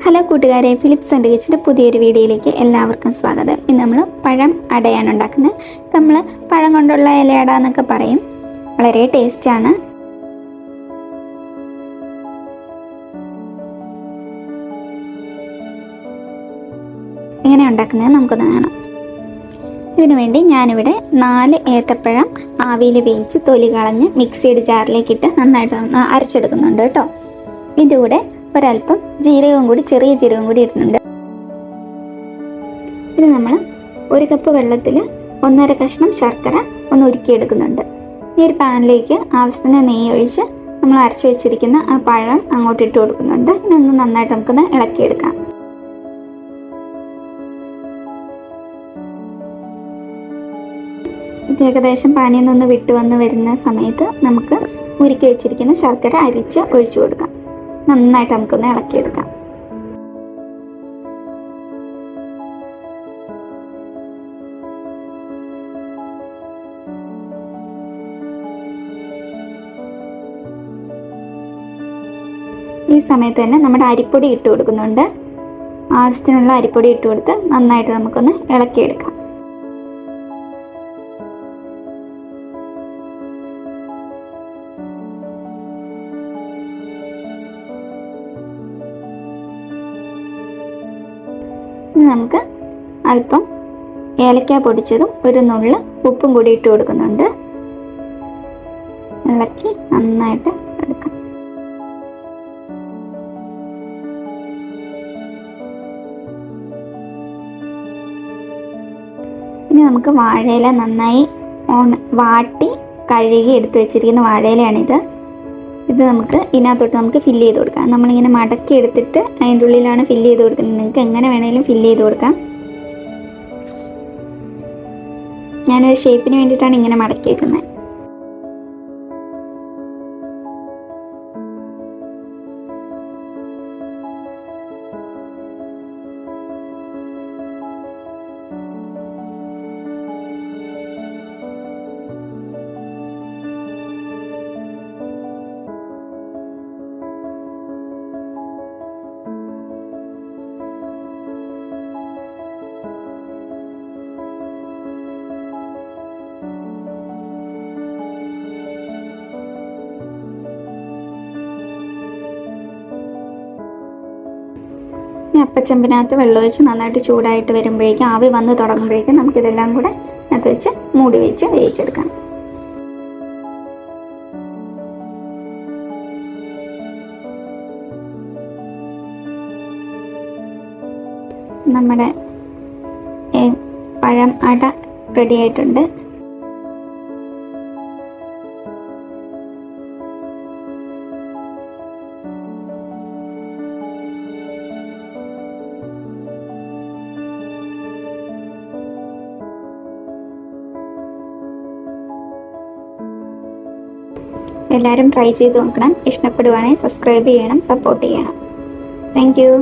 Hello കൂട്ടുകാരെ, Philips and കിച്ചൻ്റെ പുതിയൊരു വീഡിയോയിലേക്ക് എല്ലാവർക്കും സ്വാഗതം. ഇന്ന് നമ്മൾ പഴം അടയാണ് ഉണ്ടാക്കുന്നത്. നമ്മൾ പഴം കൊണ്ടുള്ള ഇലയട എന്നൊക്കെ പറയും. വളരെ ടേസ്റ്റാണ്. എങ്ങനെ ഉണ്ടാക്കുന്നത് നമുക്കൊന്ന് കാണാം. ഇതിനു വേണ്ടി ഞാനിവിടെ 4 ഏത്തപ്പഴം ആവിയിൽ വേവിച്ച് തൊലി കളഞ്ഞ് മിക്സിയുടെ ജാറിലേക്കിട്ട് നന്നായിട്ട് അരച്ചെടുക്കുന്നുണ്ട് കേട്ടോ. ഇതിൻ്റെ കൂടെ ഒരല്പം ജീരകവും കൂടി, ചെറിയ ജീരകവും കൂടി ഇടുന്നുണ്ട്. ഇത് നമ്മൾ 1 കപ്പ് വെള്ളത്തിൽ 1.5 കഷ്ണം ശർക്കര ഒന്ന് ഉരുക്കിയെടുക്കുന്നുണ്ട്. ഈ ഒരു പാനിലേക്ക് ആവശ്യത്തിന് നെയ്യ് ഒഴിച്ച് നമ്മൾ അരച്ച് വെച്ചിരിക്കുന്ന ആ പഴം അങ്ങോട്ട് ഇട്ട് കൊടുക്കുന്നുണ്ട്. ഇതൊന്ന് നന്നായിട്ട് നമുക്കൊന്ന് ഇളക്കിയെടുക്കാം. ഇത് ഏകദേശം പാനിയിൽ നിന്ന് വിട്ട് വരുന്ന സമയത്ത് നമുക്ക് ഉരുക്കി വെച്ചിരിക്കുന്ന ശർക്കര അരിച്ച് ഒഴിച്ചു കൊടുക്കാം. നന്നായിട്ട് നമുക്കൊന്ന് ഇളക്കിയെടുക്കാം. ഈ സമയത്ത് തന്നെ നമ്മുടെ അരിപ്പൊടി ഇട്ട് കൊടുക്കുന്നുണ്ട്. ആവശ്യത്തിനുള്ള അരിപ്പൊടി ഇട്ട് കൊടുത്ത് നന്നായിട്ട് നമുക്കൊന്ന് ഇളക്കിയെടുക്കാം. ഇനി നമുക്ക് അല്പം ഏലക്ക പൊടിച്ചതും ഒരു നുള്ള് ഉപ്പും കൂടി ഇട്ട് കൊടുക്കുന്നുണ്ട്. ഇളക്കി നന്നായിട്ട് എടുക്കാം. ഇനി നമുക്ക് വാഴയില നന്നായി വാട്ടി കഴുകി എടുത്ത് വെച്ചിരിക്കുന്ന വാഴയിലയാണിത്. ഇത് നമുക്ക് ഇതിനകത്തോട്ട് നമുക്ക് ഫില്ല് ചെയ്ത് കൊടുക്കാം. നമ്മളിങ്ങനെ മടക്കി എടുത്തിട്ട് അതിൻ്റെ ഉള്ളിലാണ് ഫില്ല് ചെയ്ത് കൊടുക്കുന്നത്. നിങ്ങൾക്ക് എങ്ങനെ വേണമെങ്കിലും ഫില്ല് ചെയ്ത് കൊടുക്കാം. ഞാനൊരു ഷേപ്പിന് വേണ്ടിയിട്ടാണ് ഇങ്ങനെ മടക്കി വെക്കുന്നത്. അപ്പച്ചമ്പിനകത്ത് വെള്ളമൊഴിച്ച് നന്നായിട്ട് ചൂടായിട്ട് വരുമ്പോഴേക്കും, ആവി വന്ന് തുടങ്ങുമ്പോഴേക്കും നമുക്കിതെല്ലാം കൂടെ അതിനകത്ത് വെച്ച് മൂടി വെച്ച് വേവിച്ചെടുക്കാം. നമ്മുടെ പഴം അട റെഡി ആയിട്ടുണ്ട്. എല്ലാവരും ട്രൈ ചെയ്ത് നോക്കണം. ഇഷ്ടപ്പെടുവാണെങ്കിൽ സബ്സ്ക്രൈബ് ചെയ്യണം, സപ്പോർട്ട് ചെയ്യണം. Thank you.